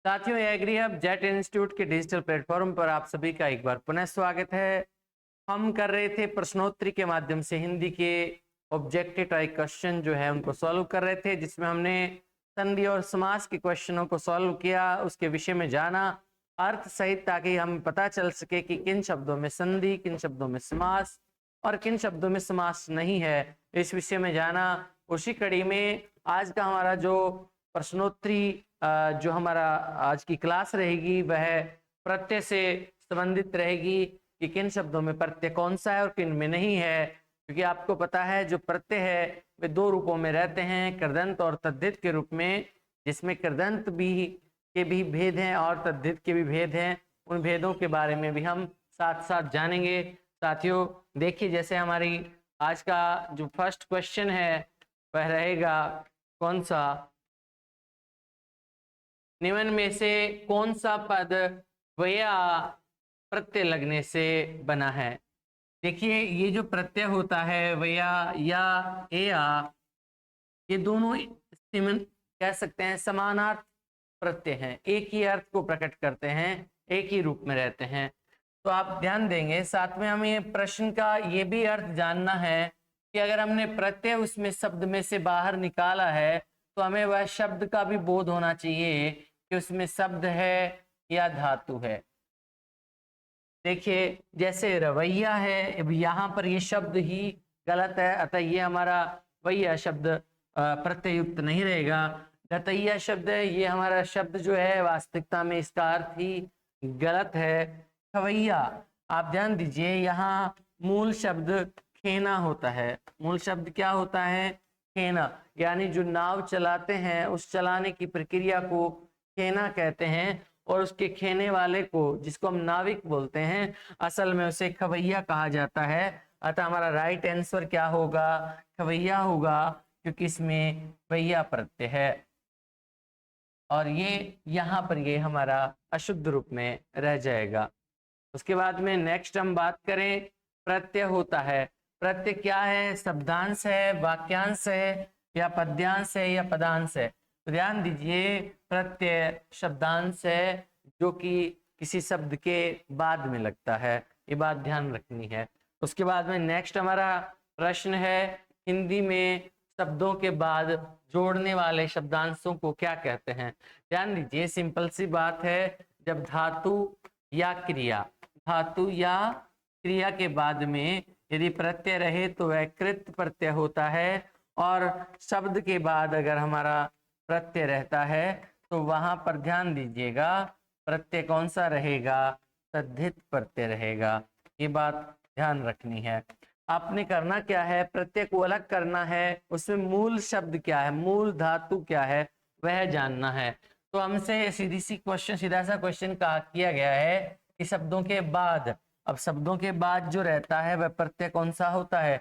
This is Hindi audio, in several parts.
साथियों, एग्री हब जेट इंस्टीट्यूट के डिजिटल प्लेटफॉर्म पर आप सभी का एक बार पुनः स्वागत है। हम कर रहे थे प्रश्नोत्तरी के माध्यम से हिंदी के ऑब्जेक्टिव टाइप क्वेश्चन जो है उनको सॉल्व कर रहे थे, जिसमें हमने संधि और समास के क्वेश्चनों को सॉल्व किया, उसके विषय में जाना अर्थ सहित, ताकि हम पता चल सके कि किन शब्दों में संधि, किन शब्दों में समास और किन शब्दों में समास नहीं है। इस विषय में जाना। उसी कड़ी में आज का हमारा जो प्रश्नोत्तरी जो हमारा आज की क्लास रहेगी वह प्रत्यय से संबंधित रहेगी कि किन शब्दों में प्रत्यय कौन सा है और किन में नहीं है। क्योंकि आपको पता है जो प्रत्यय है वे दो रूपों में रहते हैं, कृदंत और तद्धित के रूप में, जिसमें कृदंत भी के भी भेद हैं और तद्धित के भी भेद हैं। उन भेदों के बारे में भी हम साथ साथ जानेंगे। साथियों देखिए, जैसे हमारी आज का जो फर्स्ट क्वेश्चन है वह रहेगा कौन सा, निम्न में से कौन सा पद वया प्रत्यय लगने से बना है। देखिए, ये जो प्रत्यय होता है वया या एया, ये दोनों कह सकते हैं समानार्थ प्रत्यय हैं, एक ही अर्थ को प्रकट करते हैं, एक ही रूप में रहते हैं। तो आप ध्यान देंगे, साथ में हमें प्रश्न का ये भी अर्थ जानना है कि अगर हमने प्रत्यय उसमें शब्द में से बाहर निकाला है तो हमें वह शब्द का भी बोध होना चाहिए कि उसमें शब्द है या धातु है। देखिए, जैसे रवैया है, अब यहाँ पर ये शब्द ही गलत है, अतः ये हमारा वैया शब्द प्रत्ययुक्त नहीं रहेगा। गतैया शब्द है, ये हमारा शब्द जो है वास्तविकता में इसका अर्थ ही गलत है। खवैया, आप ध्यान दीजिए, यहाँ मूल शब्द खेना होता है। मूल शब्द क्या होता है? खेना, यानी जो नाव चलाते हैं उस चलाने की प्रक्रिया को खेना कहते हैं, और उसके खेने वाले को, जिसको हम नाविक बोलते हैं, असल में उसे खवैया कहा जाता है। अतः हमारा राइट आंसर क्या होगा? खवैया होगा, क्योंकि इसमें वैया प्रत्यय है और ये यहाँ पर ये हमारा अशुद्ध रूप में रह जाएगा। उसके बाद में नेक्स्ट हम बात करें, प्रत्यय होता है। प्रत्यय क्या है? शब्दांश है, वाक्यांश है, या पद्यांश है, या पदांश है। तो ध्यान दीजिए, प्रत्यय शब्दांश है जो कि किसी शब्द के बाद में लगता है, ये बात ध्यान रखनी है। उसके बाद में नेक्स्ट हमारा प्रश्न है, हिंदी में शब्दों के बाद जोड़ने वाले शब्दांशों को क्या कहते हैं। ध्यान दीजिए, सिंपल सी बात है, जब धातु या क्रिया के बाद में यदि प्रत्यय रहे तो वह कृत प्रत्यय होता है, और शब्द के बाद अगर हमारा प्रत्यय रहता है तो वहां पर ध्यान दीजिएगा, प्रत्यय कौन सा रहेगा? तद्धित प्रत्यय रहेगा। ये बात ध्यान रखनी है। आपने करना क्या है? प्रत्यय को अलग करना है, उसमें मूल शब्द क्या है, मूल धातु क्या है, वह जानना है। तो हमसे सीधा सा क्वेश्चन किया गया है कि शब्दों के बाद, अब शब्दों के बाद जो रहता है वह प्रत्यय कौन सा होता है?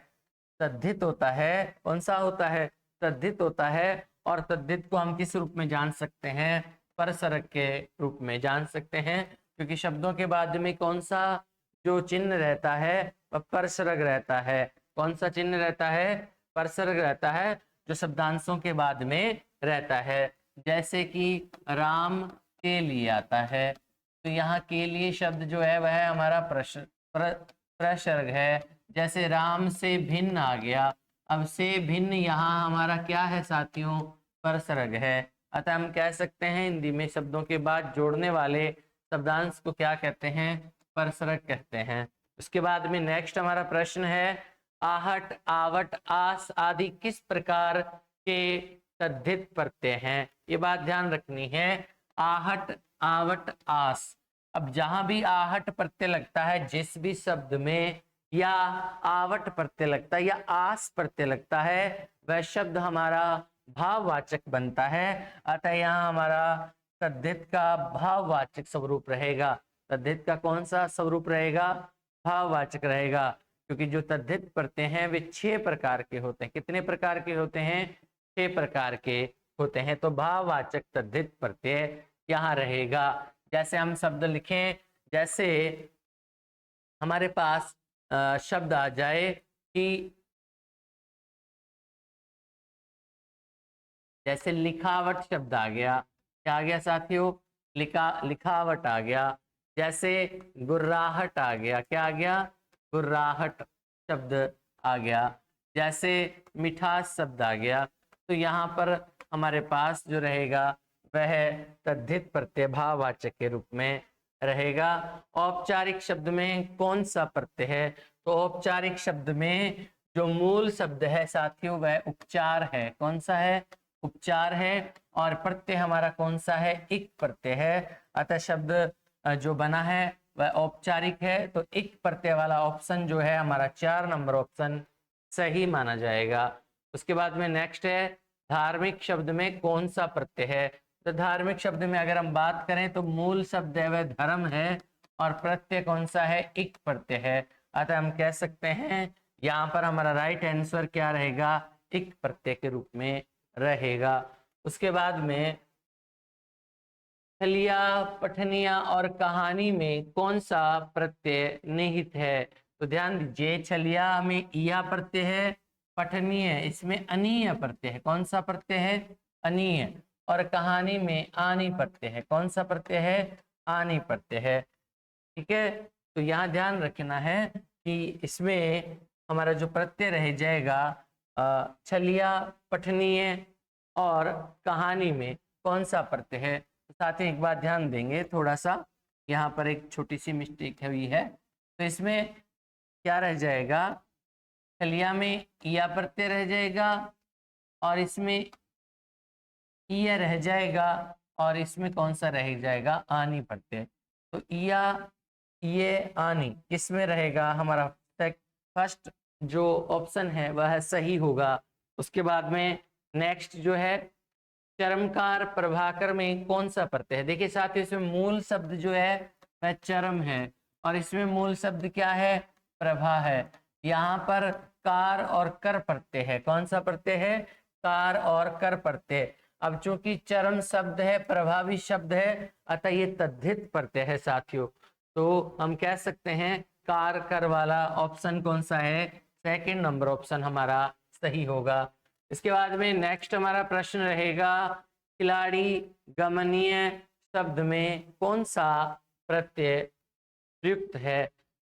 तद्धित होता है। कौन सा होता है? तद्धित होता है। और तद्धित को हम किस रूप में जान सकते हैं? परसरक के रूप में जान सकते हैं, क्योंकि शब्दों के बाद में कौन सा जो चिन्ह रहता है वह परसरक रहता है। कौन सा चिन्ह रहता है? परसरक रहता है, जो शब्दांशों के बाद में रहता है। जैसे कि राम के लिए आता है, तो यहाँ के लिए शब्द जो है वह हमारा प्रसर्ग है। जैसे राम से भिन्न आ गया, अब से भिन्न यहाँ हमारा क्या है साथियों? परसर्ग है। अतः हम कह सकते हैं हिंदी में शब्दों के बाद जोड़ने वाले शब्दांश को क्या कहते हैं? परसर्ग कहते हैं। उसके बाद में नेक्स्ट हमारा प्रश्न है, आहट, आवट, आस आदि किस प्रकार के तद्धित प्रत्यय हैं? ये बात ध्यान रखनी है। आहट, आवट, आस, अब जहां भी आहट प्रत्यय लगता है, जिस भी शब्द में, या आवट प्रत्यय लगता है या आस प्रत्यय लगता है, वह शब्द हमारा भाववाचक बनता है। अतः यहाँ हमारा तद्धित का भाववाचक स्वरूप रहेगा। तद्धित का कौन सा स्वरूप रहेगा? भाववाचक रहेगा, क्योंकि जो तद्धित प्रत्यय हैं वे 6 प्रकार के होते हैं। कितने प्रकार के होते हैं? 6 प्रकार के होते हैं। तो भाववाचक तद्धित प्रत्यय यहाँ रहेगा। जैसे हम शब्द लिखें, जैसे हमारे पास शब्द आ जाए कि जैसे लिखावट शब्द आ गया। क्या आ गया साथियों? लिखावट आ गया, जैसे गुर्राहट आ गया, क्या आ गया, गुर्राहट शब्द आ गया, जैसे मिठास शब्द आ गया। तो यहाँ पर हमारे पास जो रहेगा वह तद्धित प्रत्यय भाववाचक के रूप में रहेगा। औपचारिक शब्द में कौन सा प्रत्यय है, तो औपचारिक शब्द में जो मूल शब्द है साथियों वह उपचार है। कौन सा है, उपचार है। और प्रत्यय हमारा कौन सा है, इक प्रत्यय है। अतः शब्द जो बना है वह औपचारिक है, तो इक प्रत्यय वाला ऑप्शन जो है हमारा 4 नंबर ऑप्शन सही माना जाएगा। उसके बाद में नेक्स्ट है धार्मिक शब्द में कौन सा प्रत्यय है। तो धार्मिक शब्द में अगर हम बात करें तो मूल शब्द है वह धर्म है और प्रत्यय कौन सा है, इक प्रत्यय है। अतः हम कह सकते हैं यहाँ पर हमारा राइट आंसर क्या रहेगा, इक प्रत्यय के रूप में रहेगा। उसके बाद में छलिया, पठनिया और कहानी में कौन सा प्रत्यय निहित है। तो ध्यान दीजिए, छलिया में इया प्रत्यय है, पठनीय इसमें अनीय प्रत्यय है। कौन सा प्रत्यय है, अनीय। और कहानी में आनी प्रत्यय है। कौन सा प्रत्यय है, आनी प्रत्यय है। ठीक है, तो यहाँ ध्यान रखना है कि इसमें हमारा जो प्रत्यय रह जाएगा छलिया, पठनीय और कहानी में कौन सा प्रत्यय है। साथ ही एक बात ध्यान देंगे, थोड़ा सा यहाँ पर एक छोटी सी मिस्टेक हुई है। तो इसमें क्या रह जाएगा, छलिया में इया प्रत्यय रह जाएगा और इसमें इया रह जाएगा और इसमें कौन सा रह जाएगा, आनी प्रत्यय। तो इया, ये, आनी किसमें रहेगा, हमारा फर्स्ट जो ऑप्शन है वह सही होगा। उसके बाद में नेक्स्ट जो है चरमकार, प्रभाकर में कौन सा प्रत्यय है। देखिए साथियों, इसमें मूल शब्द जो है वह चरम है और इसमें मूल शब्द क्या है, प्रभा है। यहाँ पर कार और कर प्रत्यय है। कौन सा प्रत्यय है, कार और कर प्रत्यय। अब चूंकि चरम शब्द है, प्रभावी शब्द है, अतः ये तद्धित प्रत्यय है साथियों। तो हम कह सकते हैं कार कर वाला ऑप्शन कौन सा है, सेकंड नंबर ऑप्शन हमारा सही होगा। इसके बाद में नेक्स्ट हमारा प्रश्न रहेगा खिलाड़ी, गमनीय शब्द में कौन सा प्रत्यय प्रयुक्त है।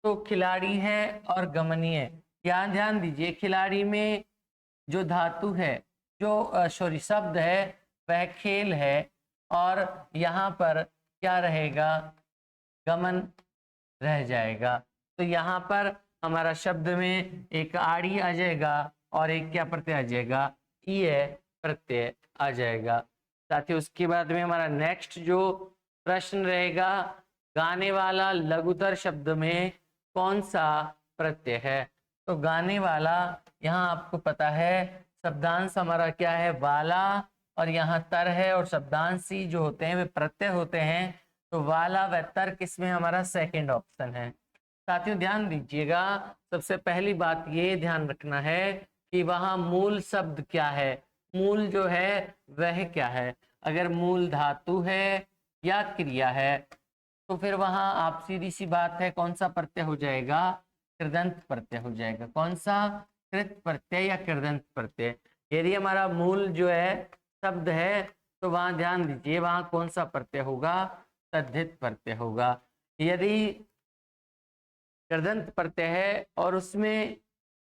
तो खिलाड़ी है और गमनीय, यहाँ ध्यान दीजिए, खिलाड़ी में जो धातु है, जो सॉरी शब्द है वह खेल है और यहाँ पर क्या रहेगा, गमन रह जाएगा। तो यहाँ पर हमारा शब्द में एक आड़ी आ जाएगा और एक क्या प्रत्यय आ जाएगा, ये प्रत्यय आ जाएगा। साथ ही उसके बाद में हमारा नेक्स्ट जो प्रश्न रहेगा गाने वाला लघुतर शब्द में कौन सा प्रत्यय है। तो गाने वाला, यहाँ आपको पता है शब्दांश हमारा क्या है, वाला, और यहाँ तर है और शब्दांशी जो होते हैं वे प्रत्यय होते हैं। तो वाला व तर किसमें हमारा सेकंड ऑप्शन है। साथियों ध्यान दीजिएगा, सबसे पहली बात ये ध्यान रखना है कि वहां मूल शब्द क्या है, मूल जो है वह क्या है। अगर मूल धातु है या क्रिया है तो फिर वहां आप सीधी सी बात है कौन सा प्रत्यय हो जाएगा, कृदंत प्रत्यय हो जाएगा। कौन सा, कृत प्रत्यय या कृदंत प्रत्यय। यदि हमारा मूल जो है शब्द है तो वहां ध्यान दीजिए वहां कौन सा प्रत्यय होगा, तद्धित प्रत्यय होगा। यदि कृदंत प्रत्यय है और उसमें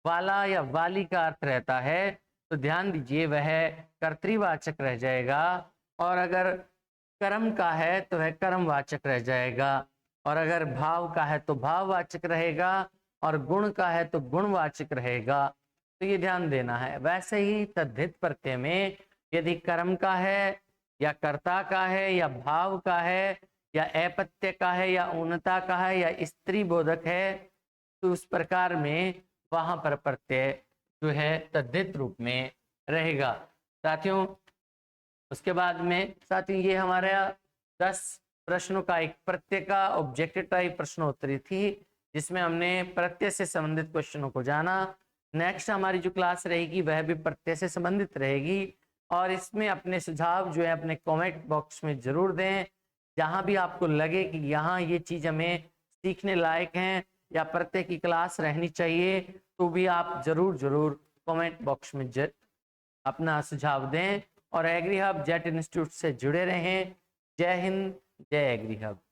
वाला या वाली का अर्थ रहता है तो ध्यान दीजिए वह कर्तृवाचक रह जाएगा। और अगर कर्म का है तो वह कर्मवाचक रह जाएगा और अगर भाव का है तो भाववाचक रहेगा और गुण का है तो गुणवाचक रहेगा। तो ये ध्यान देना है। वैसे ही तद्धित प्रत्यय में यदि कर्म का है या कर्ता का है या भाव का है या अपत्य का है या ऊनता का है या स्त्री बोधक है तो उस प्रकार में वहां पर प्रत्यय जो है तद्धित रूप में रहेगा। साथियों उसके बाद में साथियों ये हमारा 10 प्रश्नों का एक प्रत्यय का ऑब्जेक्टिव टाइप प्रश्नोत्तरी थी जिसमें हमने प्रत्यय से संबंधित क्वेश्चनों को जाना। नेक्स्ट हमारी जो क्लास रहेगी वह भी प्रत्यय से संबंधित रहेगी और इसमें अपने सुझाव जो है अपने कमेंट बॉक्स में जरूर दें। जहां भी आपको लगे कि यहाँ ये चीज हमें सीखने लायक हैं या प्रत्यय की क्लास रहनी चाहिए तो भी आप जरूर कमेंट बॉक्स में अपना सुझाव दें। और एग्री हब जेट इंस्टीट्यूट से जुड़े रहें। जय हिंद, जय गृह।